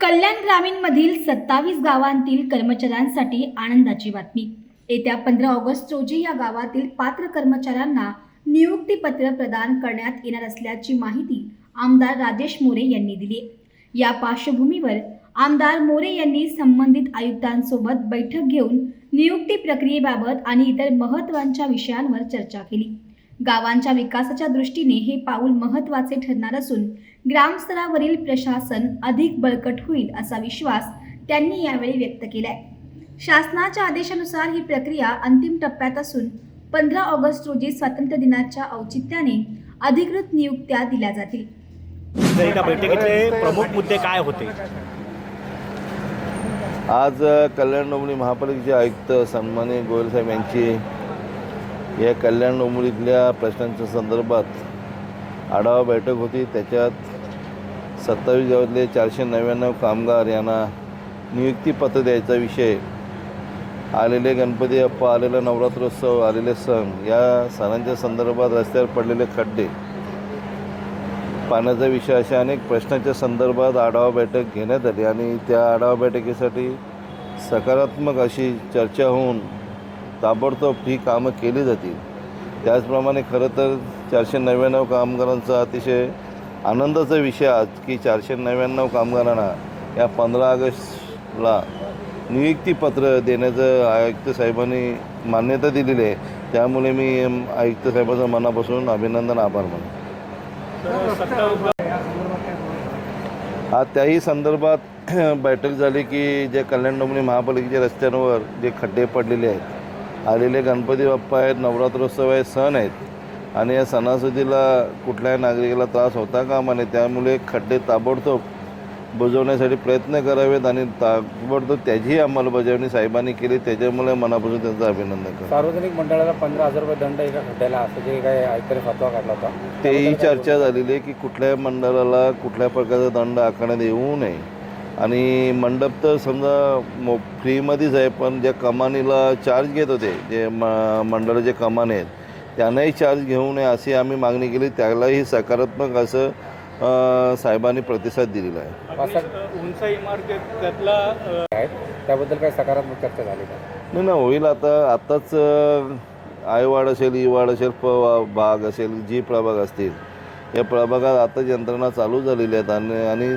कल्याण ग्रामीणमधील 27 गावांतील कर्मचाऱ्यांसाठी आनंदाची बातमी। येत्या 15 ऑगस्ट रोजी या गावातील पात्र कर्मचाऱ्यांना नियुक्तीपत्र प्रदान करण्यात येणार असल्याची माहिती आमदार राजेश मोरे यांनी दिली। या पार्श्वभूमीवर आमदार मोरे यांनी संबंधित आयुक्तांसोबत बैठक घेऊन नियुक्ती प्रक्रियेबाबत आणि इतर महत्त्वाच्या विषयांवर चर्चा केली। गावांच्या विकासाच्या दृष्टीने हे पाऊल महत्त्वाचे ठरणार असून ग्रामस्तरावरील प्रशासन अधिक बळकट होईल असा विश्वास त्यांनी यावेळी व्यक्त केलाय। शासनाच्या आदेशानुसार ही प्रक्रिया अंतिम टप्प्यात असून 15 ऑगस्ट रोजी स्वातंत्र्य दिनाच्या औचित्याने अधिकृत नियुक्त्या दिल्या जातील। एका बैठकीतले प्रमुख मुद्दे काय होते? आज कल्याण डोंबिवली महापालिकेचे आयुक्त सन्माननीय गोयल साहेब यांची या कल्याण डोंबिवलीतल्या प्रश्नांच्या संदर्भात आढावा बैठक होती। त्याच्यात 27 गावातले 499 कामगार यांना नियुक्तीपत्र द्यायचा विषय, आलेले गणपती बाप्पा, आलेला नवरात्रोत्सव, आलेले सण, या सणांच्या संदर्भात रस्त्यावर पडलेले खड्डे, पाण्याचा विषय, अशा अनेक प्रश्नांच्या संदर्भात आढावा बैठक घेण्यात आली आणि त्या आढावा बैठकीसाठी सकारात्मक अशी चर्चा होऊन ताबडतोब ही कामं केली जातील। त्याचप्रमाणे खरं तर 499 कामगारांचा अतिशय आनंदाचा विषय आज की 499 कामगारांना या 15 ऑगस्टला नियुक्तीपत्र देण्याचं आयुक्त साहेबांनी मान्यता दिलेली आहे। त्यामुळे मी आयुक्त साहेबांचं मनापासून अभिनंदन, आभार मानतो। आज त्याही संदर्भात बैठक झाली की जे कल्याण डोंबिवली महापालिकेच्या रस्त्यांवर जे खड्डे पडलेले आहेत, आलेले गणपती बाप्पा आहेत, नवरात्रोत्सव आहे, सण आहेत आणि या सणासुदीला कुठल्याही नागरिकाला त्रास होता कामा नये। त्यामुळे खड्डे ताबडतोब बुजवण्यासाठी प्रयत्न करावेत आणि ताबडतोब त्याचीही अंमलबजावणी साहेबांनी केली। त्याच्यामुळे मनापासून त्यांचं अभिनंदन करतो। सार्वजनिक मंडळाला 15,000 रुपये दंड एका खड्ड्याला असं जे काही आयुक्तांनी फतवा काढला होता, तेही चर्चा झालेली आहे की कुठल्याही मंडळाला कुठल्या प्रकारचा दंड आकारण्यात येऊ नये आणि मंडप तर समजा फ्रीमध्येच आहे, पण ज्या कमानीला चार्ज घेत होते, जे मंडळाचे कमाने आहेत, त्यांनाही चार्ज घेऊ नये अशी आम्ही मागणी केली। त्यालाही सकारात्मक असं साहेबांनी प्रतिसाद दिलेला आहे। उंच इमारत त्यातला त्याबद्दल काही सकारात्मक चर्चा झाली का? नाही, होईल। आताच आयवाड असेल, ईवाड असेल, भाग असेल, जी प्रभाग असतील, या प्रभागात आताच यंत्रणा चालू झालेली आहेत आणि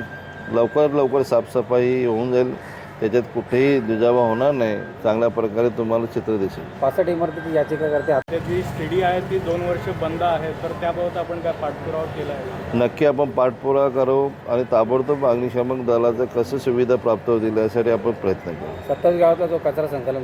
लवकर साफसफाई होऊन जाईल। त्याच्यात कुठेही दुजावा होणार नाही, चांगल्या प्रकारे तुम्हाला चित्र दिसेल। 65 इमारतीची याचिका करते, जी स्टडी आहे ती 2 वर्ष बंद आहे, तर त्याबाबत आपण काय पाठपुरावा केला आहे? नक्की आपण पाठपुरावा करू आणि ताबडतोब अग्निशमन दलाचं कसं सुविधा प्राप्त होतील यासाठी आपण प्रयत्न करू। 27 गावातला जो कचरा संकलन